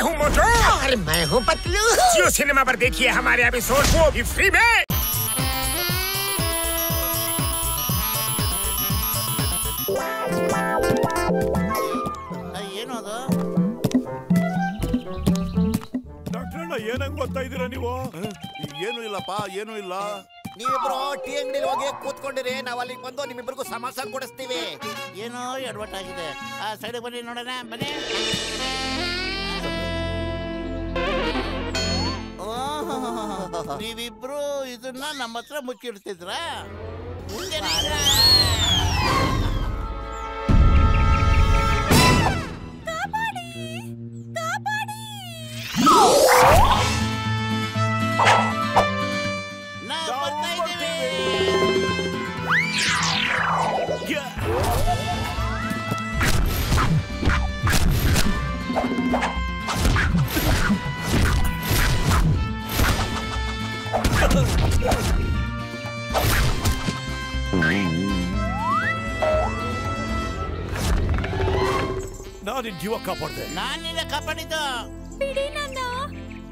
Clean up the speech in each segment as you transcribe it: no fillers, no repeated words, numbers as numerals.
हूँ मोटू और मैं हूँ पतलू। जियो सिनेमा पर देखिए हमारे एपिसोड, वो भी फ्री में। ಏನದು? ಡಾಕ್ಟರ್ ಏನಂಗ್ ಗೊತ್ತಾ ಇದೀರಾ ನೀವು? ಏನು ಇಲ್ಲಪ್ಪ, ಏನು ಇಲ್ಲ. ನೀವಿಬ್ರು ಟೀ ಅಂಗಡಿಲಿ ಹೋಗಿ ಕೂತ್ಕೊಂಡಿರಿ, ನಾವ್ ಅಲ್ಲಿಗೆ ಬಂದು ನಿಮ್ಮಿಬ್ಬರಿಗೂ ಸಮೋಸ ಕೊಡಿಸ್ತೀವಿ. ಏನೋ ಎಡವಟ್ ಆಗಿದೆ. ಸೈಡ್ ಬನ್ನಿ ನೋಡೋಣ, ಬನ್ನಿ. ನೀವಿಬ್ರು ಇದನ್ನ ನಮ್ಮ ಹತ್ರ ಮುಚ್ಚಿಡ್ತಿದ್ರ? ನಾನು ಜೀವ ಕಾಪಾಡ್ದೆ. ನಾನು ನಿನ್ನ ಕಾಪಾಡಿದ್ದು. ಬಿಡಿ ನನ್ನ,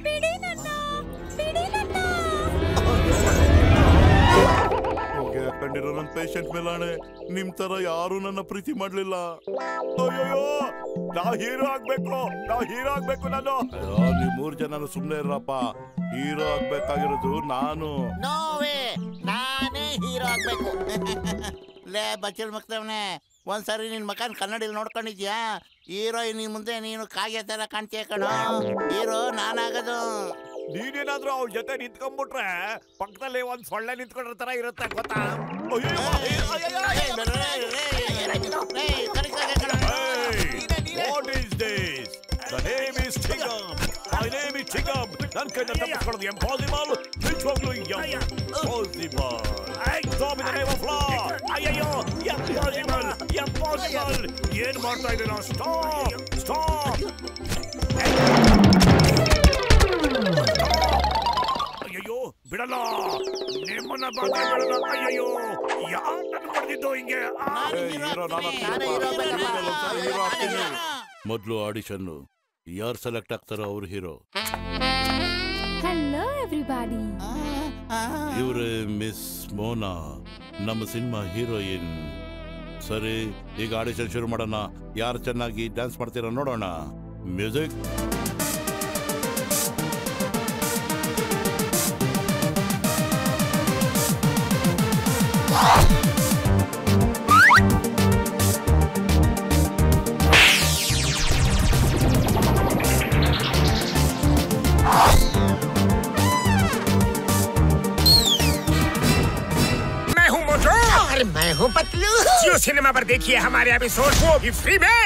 ಬಿಡಿ ನನ್ನ, ಬಿಡಿ ನನ್ನ. ಕಂಡಿರೋ ನನ್ನ ಪೇಷಂಟ್ ಮೇಲಾಣೆ, ನಿಮ್ ತರ ಯಾರು ನನ್ನ ಪ್ರೀತಿ ಮಾಡ್ಲಿಲ್ಲ. ಅಯ್ಯೋ, ನಾವು ಹೀರೋ ಆಗ್ಬೇಕು, ನಾವು ಹೀರೋ ಆಗ್ಬೇಕು. ನಾನು ನೀವ್ 3 ಜನ ಸುಮ್ನೆ ಇರಪ್ಪ. ಹೀರೋ ಆಗ್ಬೇಕಾಗಿರೋದು ನಾನು. ನೋವೇ, ನಾನೇ ಹೀರೋ ಆಗ್ಬೇಕು. ಲೇ ಬಚ್ಚಲ್ ಮಕ್ತವನೆ, ಒಂದ್ಸರಿ ನಿನ್ ಮಕನ್ ಕನ್ನಡಿಲಿ ನೋಡ್ಕೊಂಡಿದ್ಯಾ? ಹೀರೋಯಿನ್ ನಿನ್ ಮುಂದೆ ನೀನು ಕಾಗೆ ತರ ಕಾಣ್ತೀಯ ಕಣ. ಹೀರೋ ನಾನಾಗದು. ನೀನೇನಾದ್ರೂ ಅವ್ರ ಜೊತೆ ನಿಂತ್ಕೊಂಡ್ಬಿಟ್ರೆ ಪಕ್ಕದಲ್ಲಿ ಒಂದ್ ಸೊಳ್ಳೆ ನಿಂತ್ಕೊಂಡ್ರ ತರ ಇರುತ್ತೆ, ಗೊತ್ತಾ? What is this? The name is Chingam. My name is Chingam. ನನ್ನ ಕೈಯಿಂದ ತಪ್ಪಿಸ್ಕೊಳ್ಳೋದು impossible. ನಿಜವಾಗ್ಲೂ impossible. Stop in the name of law. ಅಯ್ಯಯ್ಯೋ, impossible, impossible. ಏನ್ ಮಾಡ್ತಾ ಇದ್ದೀರಾ? Stop. ಅಯ್ಯೋ, ಬಿಡಲ್ಲ ನಿಮ್ಮನ್ನ ಬಿಡಲ್ಲ. ಅಯ್ಯೋ, ಯಾರು ನನ್ನ ಬರ್ದಿದ್ದು ಹಿಂಗೆ? ಹೀರೋ ಆಗ್ತೀನಿ. ಮೊದ್ಲು ಆಡಿಷನ್ ಯಾರು ಸೆಲೆಕ್ಟ್ ಆಗ್ತಾರೋ ಅವ್ರು ಹೀರೋ. Hello everybody. ಇವ್ರೆ ಮಿಸ್ ಮೋನಾ, ನಮ್ಮ ಸಿನಿಮಾ ಹೀರೋಯಿನ್. ಸರಿ, ಈಗ ಆಡಿಷನ್ ಶುರು ಮಾಡೋಣ. ಯಾರು ಚೆನ್ನಾಗಿ ಡ್ಯಾನ್ಸ್ ಮಾಡ್ತೀರಾ ನೋಡೋಣ. ಮ್ಯೂಸಿಕ್. मैं हूँ पतलू। जियो सिनेमा पर देखिए हमारे एपिसोड, वो भी फ्री में।